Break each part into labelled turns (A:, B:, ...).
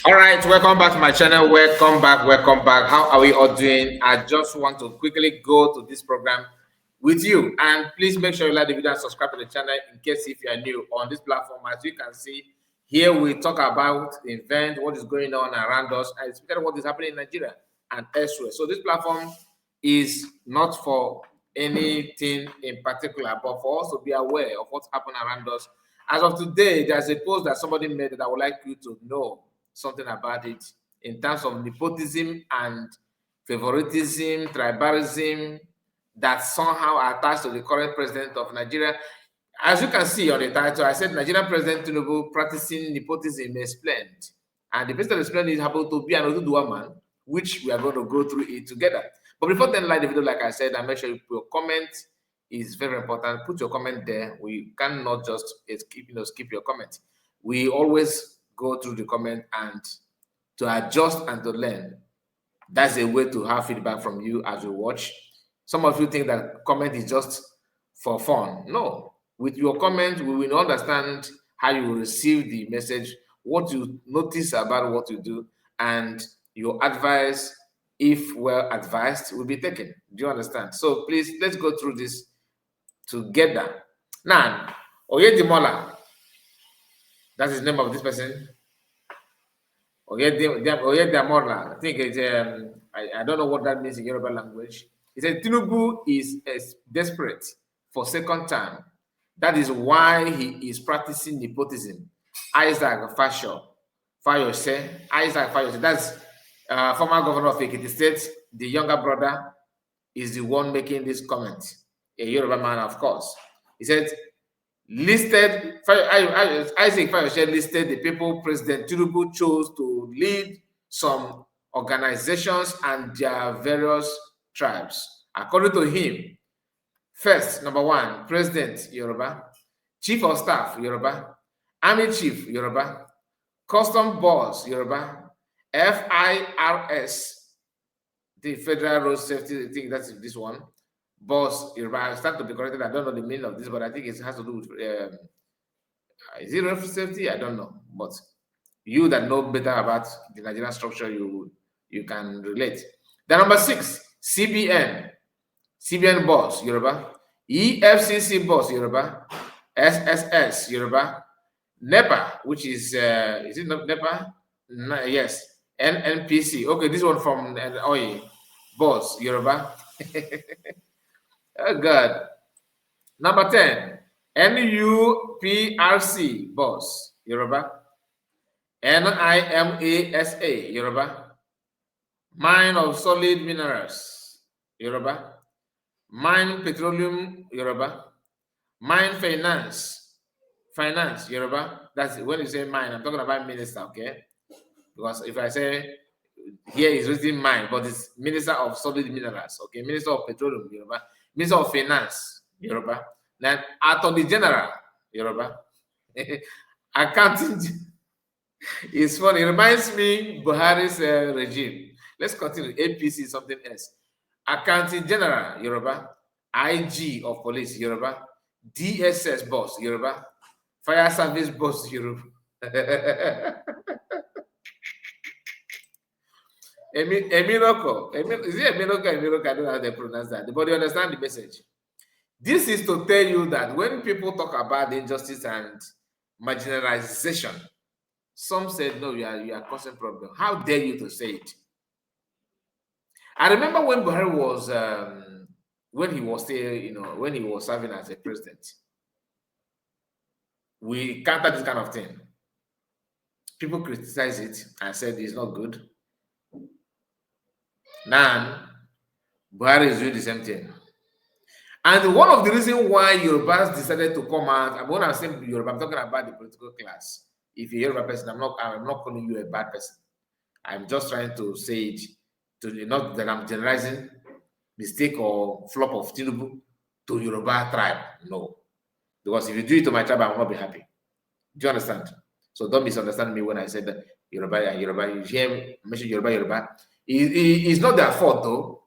A: All right, welcome back to my channel. Welcome back. How are we all doing? I just want to quickly go to this program with you, and please make sure you like the video and subscribe to the channel in case if you are new on this platform. As you can see here, we talk about the event, what is going on around us, and especially what is happening in Nigeria and elsewhere. So this platform is not for anything in particular, but for us to be aware of what's happening around us. As of today, there's a post that somebody made that I would like you to know something about it in terms of nepotism and favoritism, tribalism that somehow are attached to the current president of Nigeria. As you can see on the title, I said Nigerian President Tinubu practicing nepotism explained. And the president explained is happened to be an Oduduwa man, which we are going to go through it together. But before then, like the video, like I said, and make sure you put your comment is very important. Put your comment there. We cannot just skip your comment. We always go through the comment and to adjust and to learn. That's a way to have feedback from you as you watch. Some of you think that comment is just for fun. No, with your comment, we will understand how you will receive the message, what you notice about what you do, and your advice, if well advised, will be taken. Do you understand? So please, let's go through this together. Now, Oyedimola, that's the name of this person. Oyedimola, I think it's, I don't know what that means in Yoruba language. He said Tinubu is desperate for second term. That is why he is practicing nepotism. Isaac Fayose, that's former governor of Ekiti State. The younger brother is the one making this comment. A Yoruba man, of course. He said, Isaac Fayose listed the people President Tinubu chose to lead some organizations and their various tribes. According to him, first, number one, President Yoruba, Chief of Staff Yoruba, Army Chief Yoruba, Custom Boss Yoruba, FIRS, the Federal Road Safety, I think that's this one, Boss Yoruba. I start to be corrected. I don't know the meaning of this, but I think it has to do with is it road safety? I don't know, but you that know better about the Nigerian structure, you can relate. The number 6, CBN Boss Yoruba, EFCC Boss Yoruba, SSS Yoruba, NEPA, which is it not NEPA? No, yes, NNPC. Okay, this one from Boss Yoruba. Oh God. Number 10, NUPRC Boss Yoruba, NIMASA Yoruba, Mine of Solid Minerals Yoruba, Mine Petroleum Yoruba, Mine Finance Yoruba. That's when you say mine, I'm talking about minister, okay? Because if I say here is written mine, but it's Minister of Solid Minerals, okay? Minister of Petroleum Yoruba, Minister of Finance Yoruba, then Attorney General Yoruba, accounting is funny. It reminds me Buhari's regime. Let's continue. APC is something else. Accounting General Yoruba, IG of Police Yoruba, DSS Boss Yoruba, Fire Service Boss Yoruba. Emiroko. Is it Emiroko? I don't know how they pronounce that. But you understand the message. This is to tell you that when people talk about injustice and marginalization, some said, no, you are causing problem. How dare you to say it? I remember when Buhari was, when he was still, when he was serving as a president, we countered this kind of thing. People criticized it and said it's not good. Now, Buhari is doing the same thing. And one of the reasons why Yorubas decided to come out, when I'm saying Yoruba, I'm talking about the political class. If you're a Yoruba person, I'm not calling you a bad person. I'm just trying to say it, not that I'm generalizing mistake or flop of Tinubu to Yoruba tribe. No. Because if you do it to my tribe, I will not be happy. Do you understand? So don't misunderstand me when I said that Yoruba. You hear me mention Yoruba. It's not their fault though.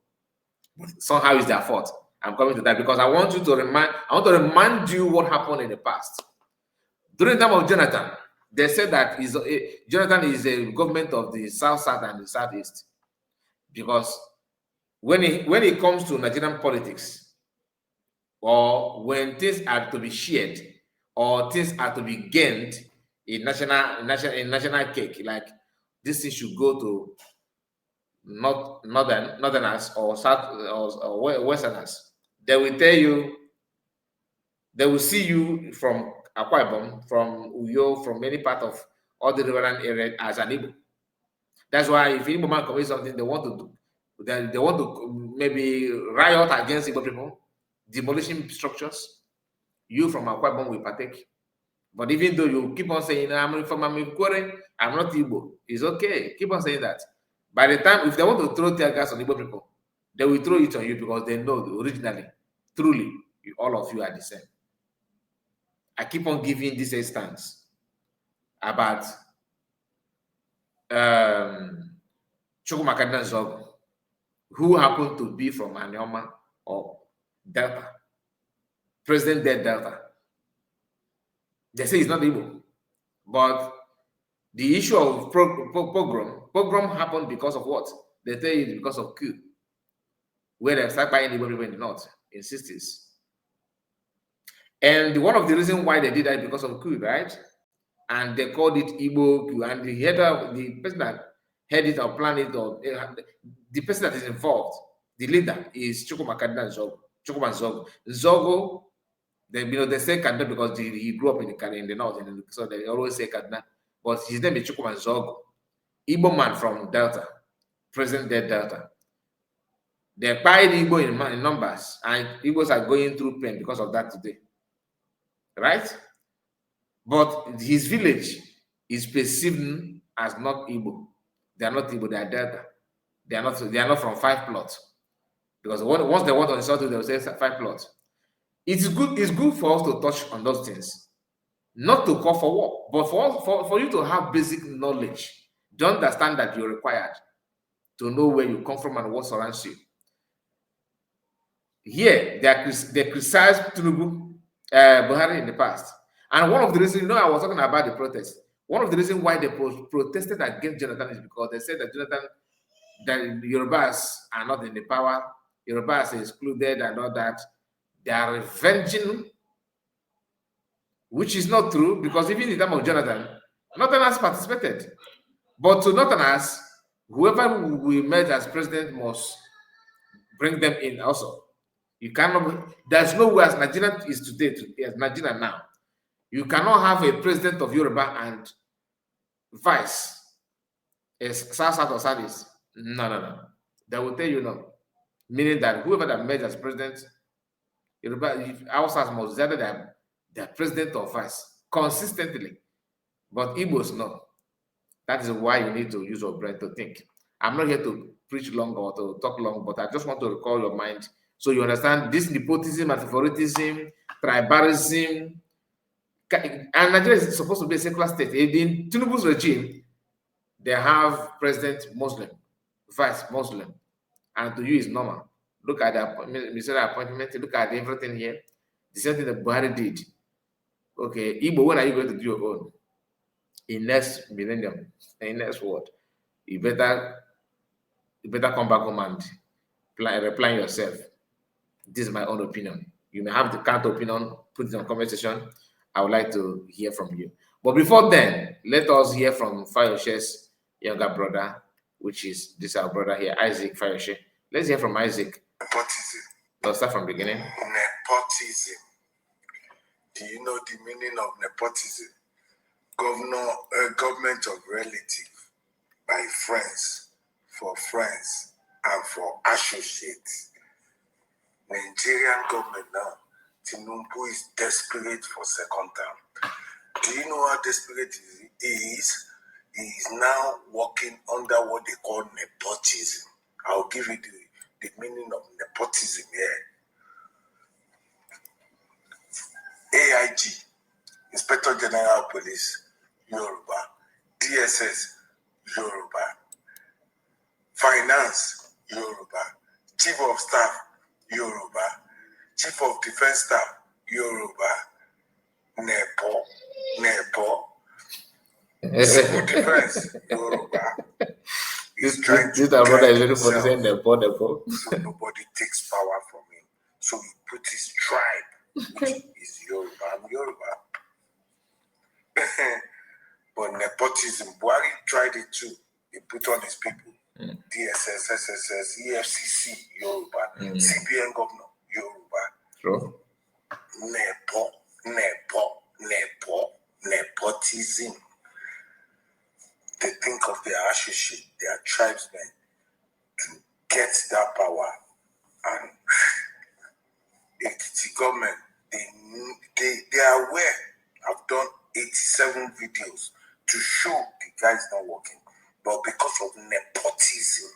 A: Somehow it's their fault. I'm coming to that because I want to remind you what happened in the past. During the time of Jonathan, They said that Jonathan is a government of the South, South, and the Southeast, because when it comes to Nigerian politics, or when things are to be shared, or things are to be gained in national cake, like this thing should go to northerners or south or westerners, they will tell you, they will see you from Akwa Ibom, from Uyo, from many part of all the riverine area as an Igbo. That's why if Igbo man commits something, they want to do, they want to maybe riot against Igbo people, demolishing structures. You from Akwa Ibom will partake. But even though you keep on saying, I'm from Amikwere, I'm not Igbo, it's okay. Keep on saying that. By the time, if they want to throw tear gas on Igbo people, they will throw it on you because they know originally, truly, all of you are the same. I keep on giving this instance about Chukwumakadina Zogo, who happened to be from Anioma or Delta, President Delta. They say he's not Igbo, but the issue of pogrom happened because of what? They tell you because of coup, where they start buying Igbo people in the north in 60s. And one of the reasons why they did that is because of coup, right? And they called it Igbo coup. And the person that head it or plan it, or the person that is involved, the leader, is Chukwumakadina Zogo. Zogo, they say Kaduna because he grew up in the north, and so they always say Kaduna. But his name is Chukwuma Zogo, Igbo man from Delta, present day Delta. They buy Igbo in numbers, and Igbos are going through pain because of that today. Right? But his village is perceived as not Igbo. They are not Igbo, they are Delta. They are not from 5 plots. Because once they want to insult you, they will say 5 plots. It's good for us to touch on those things. Not to call for war, but for you to have basic knowledge, to understand that you're required to know where you come from and what surrounds you. Here, they criticized Tinubu, Buhari in the past. And one of the reasons, I was talking about the protest. One of the reasons why they protested against Jonathan is because they said that that Yorubas are not in the power, Yorubas are excluded and all that. They are revenging, which is not true, because even in the time of Jonathan, Northerners participated. But to Northerners, whoever we met as president must bring them in also. You cannot, there's no way as Nigeria is today, as Nigeria now, you cannot have a president of Yoruba and vice, South or Southeast. No. They will tell you no. Meaning that whoever that met as president, Yoruba, Hausas must either their president or vice consistently. But Igbos, no. That is why you need to use your brain to think. I'm not here to preach long or to talk long, but I just want to recall your mind so you understand this nepotism and favoritism, tribalism. And Nigeria is supposed to be a secular state. In Tinubu's regime, they have president Muslim, vice Muslim, and to you is normal. Look at the ministerial appointment, look at everything here. The same thing that Buhari did. Okay, Igbo, when are you going to do your own? In next millennium, in next world, you better come back home and reply yourself. This is my own opinion. You may have the counter opinion, put it in conversation. I would like to hear from you. But before then, let us hear from Fayoshe's younger brother, which is this our brother here, Isaac Fayoshe. Let's hear from Isaac.
B: Nepotism.
A: Let's start from the beginning.
B: Nepotism. Do you know the meaning of nepotism? Government of relative, by friends, for friends, and for associates. Nigerian government now, Tinubu is desperate for second term. Do you know how desperate he is? He is now working under what they call nepotism. I'll give you the meaning of nepotism here. AIG, Inspector General Police, Yoruba. DSS, Yoruba. Finance, Yoruba. Chief of Staff, Yoruba. Chief of Defense Staff, Yoruba. Nepo. Civil defense, Yoruba, is trying to
A: our brother
B: guide
A: is looking for the
B: himself
A: same Nepo.
B: so nobody takes power from him. So he put his tribe, which is Yoruba. I'm Yoruba. But nepotism, Buhari tried it too. He put on his people. DSS, SSS, EFCC, Yoruba, CBN governor, Yoruba.
A: True.
B: Nepotism. They think of their associate, their tribesmen, to get that power. And the government, they are aware. I've done 87 videos to show the guys not working. But because of nepotism,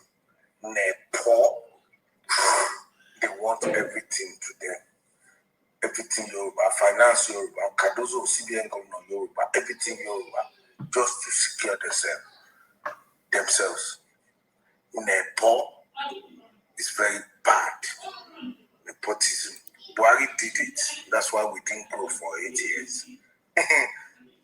B: they want everything to them. Everything Yoruba, finance Yoruba, Cardozo, CBN governor Yoruba, everything Yoruba, just to secure themselves. Nepo is very bad. Nepotism. Buhari did it. That's why we didn't grow for 8 years.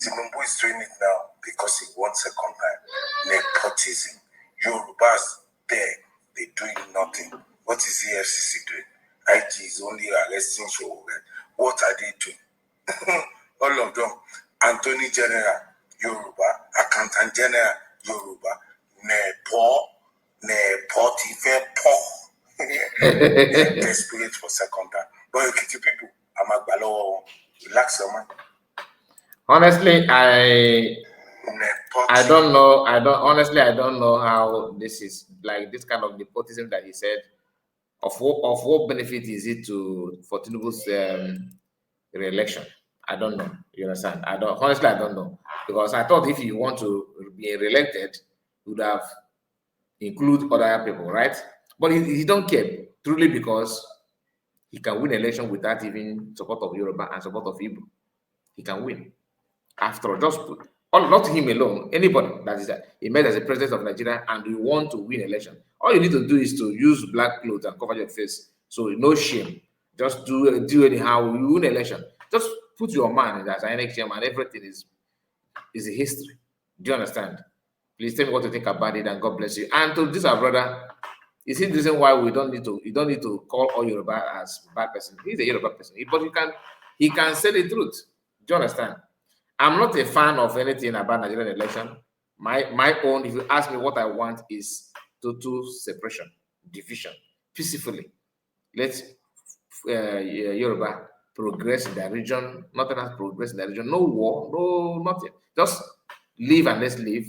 B: Tinubu is doing it now because he wants second time. Nepotism. Yorubas there, they doing nothing. What is EFCC doing? IG is only arresting Shogun. What are they doing? All of them. N9jeria, Yoruba. Accountant General, Yoruba. Nepotism. They're desperate for second time. But Ekiti people, I'm a Balo. Relax your mind.
A: Honestly, I don't know. I don't know how this is like this kind of nepotism that he said. Of what benefit is it for Tinubu's re-election? I don't know. You understand? I don't know, because I thought if you want to be re-elected, you would have include other people, right? But he don't care truly, because he can win election without even support of Yoruba and support of Igbo. He can win. After all, not him alone, anybody that is emerged as a president of Nigeria and you want to win election, all you need to do is to use black clothes and cover your face. So no shame. Just do anyhow. You win election. Just put your man as N9jeria, and everything is a history. Do you understand? Please tell me what you think about it, and God bless you. And to this our brother, you see the reason why you don't need to call all Yoruba as bad person. He's a Yoruba person, but he can say the truth. Do you understand? I'm not a fan of anything about Nigerian election. My own, if you ask me, what I want is total separation, division, peacefully. Let Yoruba progress in the region. Nothing else progress in the region. No war, no nothing. Just live and let's live.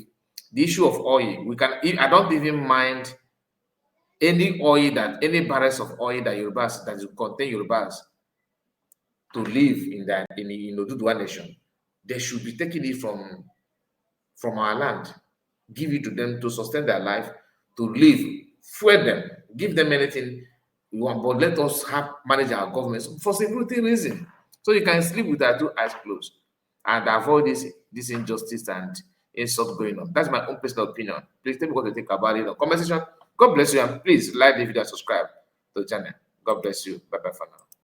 A: The issue of oil, I don't even mind any barrels of oil that Yorubas, that contain Yorubas to live in Oduduwa nation. They should be taking it from our land, give it to them to sustain their life, to live, fuel them, give them anything we want, but let us manage our governments for security reason, so you can sleep with our two eyes closed and avoid this injustice and insult going on. That's my own personal opinion. Please tell me what you think about it in the comment section. God bless you, and please like the video and subscribe to the channel. God bless you. Bye bye for now.